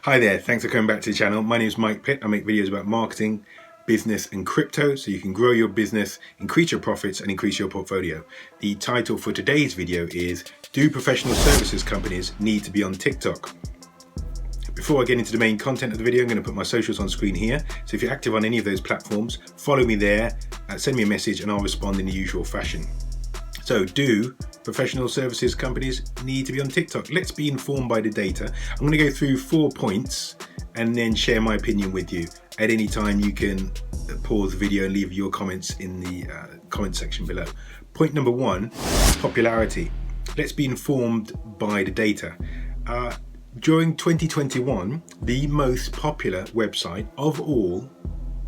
Hi there, thanks for coming back to the channel. My name is Mike Pitt. I make videos about marketing, business and crypto so you can grow your business, increase your profits and increase your portfolio. The title for today's video is, do professional services companies need to be on TikTok? Before I get into the main content of the video, I'm going to put my socials on screen here. So if you're active on any of those platforms, follow me there, send me a message and I'll respond in the usual fashion. So do professional services companies need to be on TikTok? Let's be informed by the data. I'm going to go through 4 points and then share my opinion with you. At any time you can pause the video and leave your comments in the comment section below. Point number 1, popularity. Let's be informed by the data. During 2021, the most popular website of all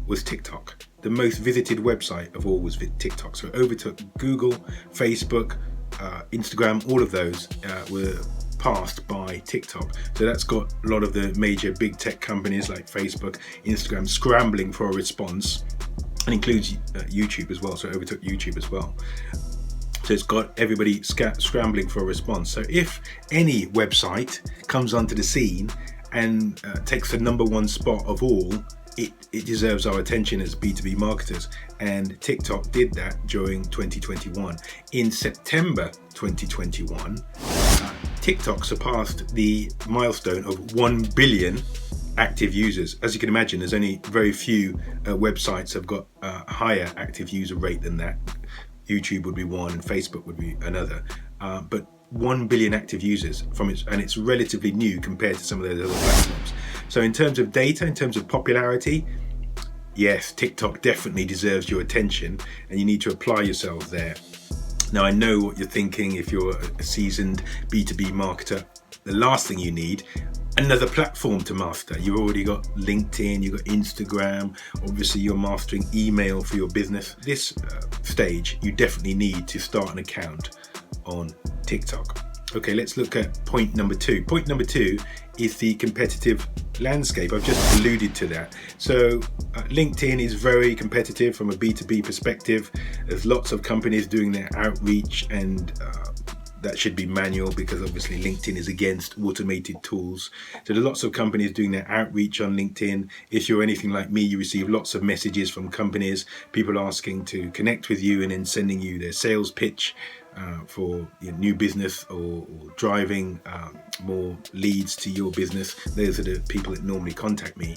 was TikTok. The most visited website of all was TikTok. So it overtook Google, Facebook, Instagram. All of those were passed by TikTok. So that's got a lot of the major big tech companies like Facebook, Instagram scrambling for a response, and includes YouTube as well. So it overtook YouTube as well. So it's got everybody scrambling for a response. So if any website comes onto the scene and takes the #1 spot of all, it deserves our attention as B2B marketers, and TikTok did that during 2021. In September 2021, TikTok surpassed the milestone of 1 billion active users. As you can imagine, there's only very few websites have got a higher active user rate than that. YouTube would be one and Facebook would be another, but 1 billion active users and it's relatively new compared to some of those other platforms. So in terms of data, in terms of popularity, yes, TikTok definitely deserves your attention and you need to apply yourself there. Now I know what you're thinking. If you're a seasoned B2B marketer, the last thing you need, another platform to master. You've already got LinkedIn, you've got Instagram, obviously you're mastering email for your business. This stage, you definitely need to start an account on TikTok. Okay, let's look at point number 2. Point number 2 is the competitive landscape. I've just alluded to that. So LinkedIn is very competitive from a B2B perspective. There's lots of companies doing their outreach, and that should be manual because obviously LinkedIn is against automated tools. So there's lots of companies doing their outreach on LinkedIn. If you're anything like me, you receive lots of messages from companies, people asking to connect with you and then sending you their sales pitch for your new business or driving more leads to your business. Those are the people that normally contact me.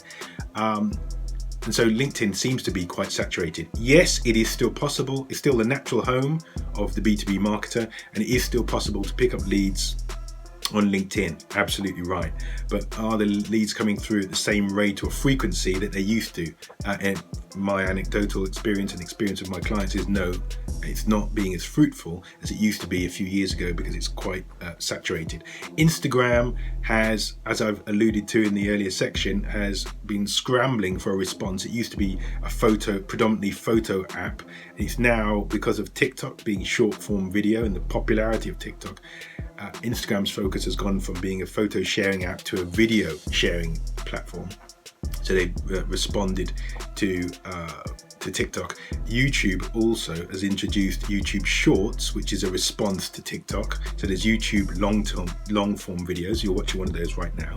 And so LinkedIn seems to be quite saturated. Yes, it is still possible. It's still the natural home of the B2B marketer, and it is still possible to pick up leads on LinkedIn. Absolutely right. But are the leads coming through at the same rate or frequency that they used to? And my anecdotal experience and experience of my clients is no, it's not being as fruitful as it used to be a few years ago because it's quite saturated. Instagram has, as I've alluded to in the earlier section, has been scrambling for a response. It used to be a predominantly photo app. It's now, because of TikTok being short form video and the popularity of TikTok, Instagram's focus has gone from being a photo sharing app to a video sharing platform. So they responded to TikTok. YouTube also has introduced YouTube Shorts, which is a response to TikTok. So there's YouTube long form videos. You're watching one of those right now.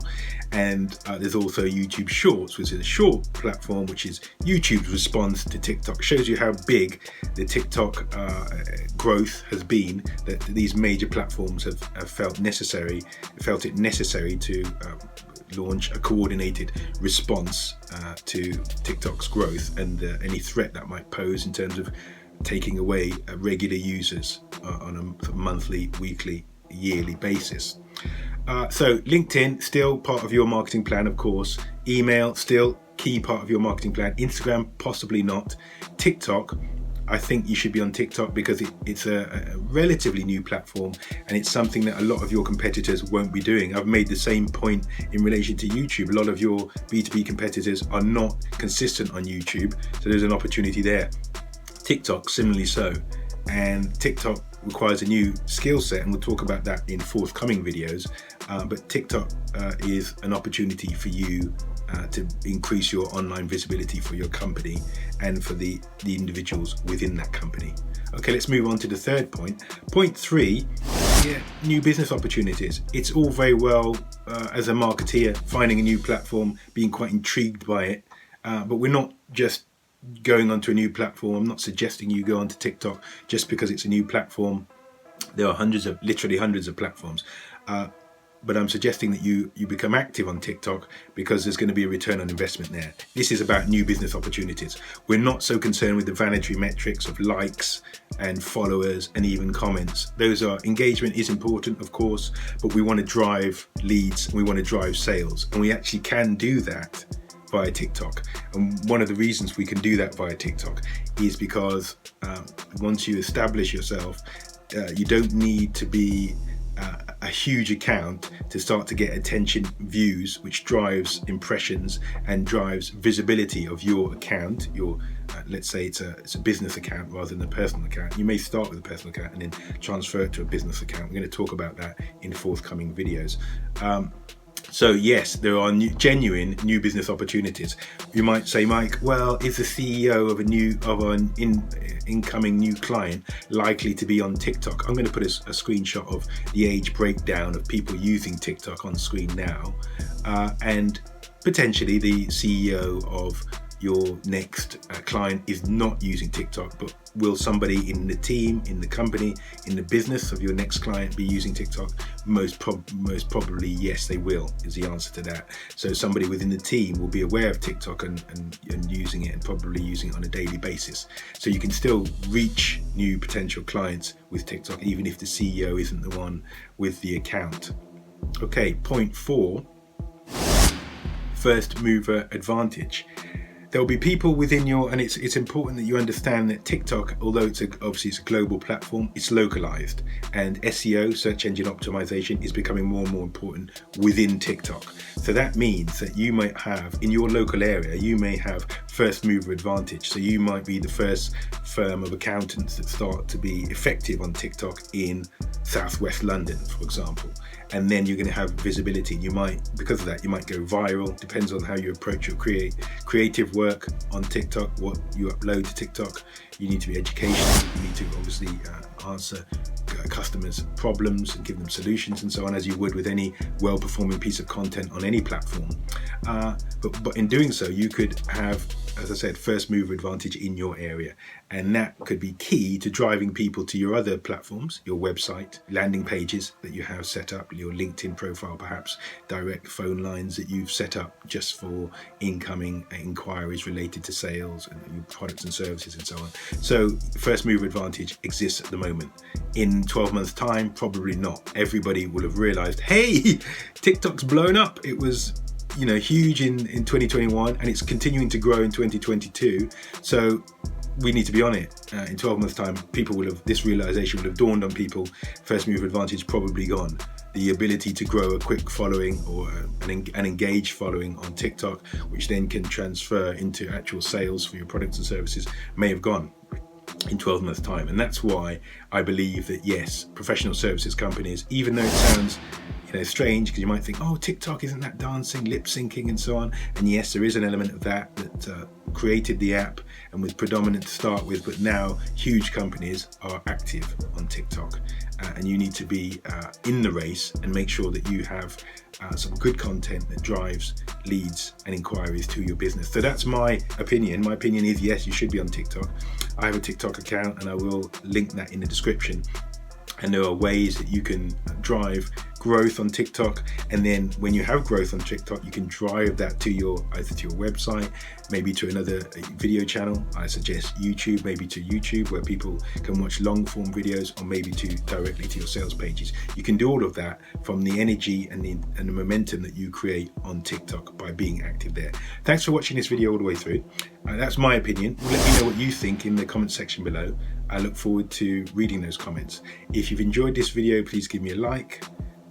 And there's also YouTube Shorts, which is a short platform, which is YouTube's response to TikTok. Shows you how big the TikTok growth has been, that these major platforms have felt it necessary to launch a coordinated response to TikTok's growth and any threat that might pose in terms of taking away regular users on a monthly, weekly, yearly basis. So LinkedIn, still part of your marketing plan, of course. Email, still key part of your marketing plan. Instagram, possibly not. TikTok, I think you should be on TikTok because it's a relatively new platform and it's something that a lot of your competitors won't be doing. I've made the same point in relation to YouTube. A lot of your B2B competitors are not consistent on YouTube, so there's an opportunity there. TikTok, similarly so. And TikTok requires a new skill set, and we'll talk about that in forthcoming videos. But TikTok is an opportunity for you to increase your online visibility for your company and for the individuals within that company. Okay, let's move on to the third point. Point 3 new business opportunities. It's all very well as a marketeer finding a new platform, being quite intrigued by it, but we're not just going onto a new platform. I'm not suggesting you go onto TikTok just because it's a new platform. There are literally hundreds of platforms. But I'm suggesting that you become active on TikTok because there's going to be a return on investment there. This is about new business opportunities. We're not so concerned with the vanity metrics of likes and followers and even comments. Engagement is important, of course, but we want to drive leads and we want to drive sales. And we actually can do that via TikTok. And one of the reasons we can do that via TikTok is because once you establish yourself, you don't need to be a huge account to start to get attention, views, which drives impressions and drives visibility of your account. Let's say it's a business account rather than a personal account. You may start with a personal account and then transfer it to a business account. We're going to talk about that in forthcoming videos. So yes, there are genuine new business opportunities. You might say, Mike, well, is the CEO of an incoming new client likely to be on TikTok? I'm going to put a screenshot of the age breakdown of people using TikTok on screen now, and potentially the CEO of your next client is not using TikTok, but will somebody in the team, in the company, in the business of your next client be using TikTok? Most probably yes, they will, is the answer to that. So somebody within the team will be aware of TikTok and using it, and probably using it on a daily basis. So you can still reach new potential clients with TikTok even if the CEO isn't the one with the account. Okay, point 4, first mover advantage. There'll be people within and it's important that you understand that TikTok, although obviously it's a global platform, it's localized, and SEO, search engine optimization, is becoming more and more important within TikTok. So that means that you might have, in your local area, you may have first mover advantage. So you might be the first firm of accountants that start to be effective on TikTok in Southwest London, for example. And then you're going to have visibility. Because of that, you might go viral. Depends on how you approach your creative work on TikTok, what you upload to TikTok. You need to be educational. You need to obviously answer customers' problems and give them solutions and so on, as you would with any well-performing piece of content on any platform. But in doing so, you could have, as I said, first mover advantage in your area, and that could be key to driving people to your other platforms, your website, landing pages that you have set up, your LinkedIn profile, perhaps direct phone lines that you've set up just for incoming inquiries related to sales and your products and services and so on. So first mover advantage exists at the moment. In 12 months time, probably not. Everybody will have realized, hey, TikTok's blown up. It was huge in 2021 and it's continuing to grow in 2022. So we need to be on it. In 12 months time, this realization will have dawned on people. First mover advantage probably gone. The ability to grow a quick following or an engaged following on TikTok, which then can transfer into actual sales for your products and services, may have gone in 12 months time. And that's why I believe that yes, professional services companies, even though it sounds strange, because you might think, oh, TikTok, isn't that dancing, lip syncing and so on? And yes, there is an element of that created the app and was predominant to start with, but now huge companies are active on TikTok, and you need to be in the race and make sure that you have some good content that drives leads and inquiries to your business. So that's my opinion. My opinion is yes, you should be on TikTok. I have a TikTok account and I will link that in the description. And there are ways that you can drive growth on TikTok, and then when you have growth on TikTok, you can drive that either to your website, maybe to another video channel. I suggest YouTube, maybe to YouTube where people can watch long form videos, or maybe directly to your sales pages. You can do all of that from the energy and the momentum that you create on TikTok by being active there. Thanks for watching this video all the way through. That's my opinion. Let me know what you think in the comment section below. I look forward to reading those comments. If you've enjoyed this video, please give me a like.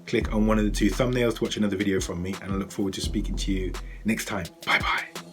Click on one of the 2 thumbnails to watch another video from me, and I look forward to speaking to you next time. Bye bye.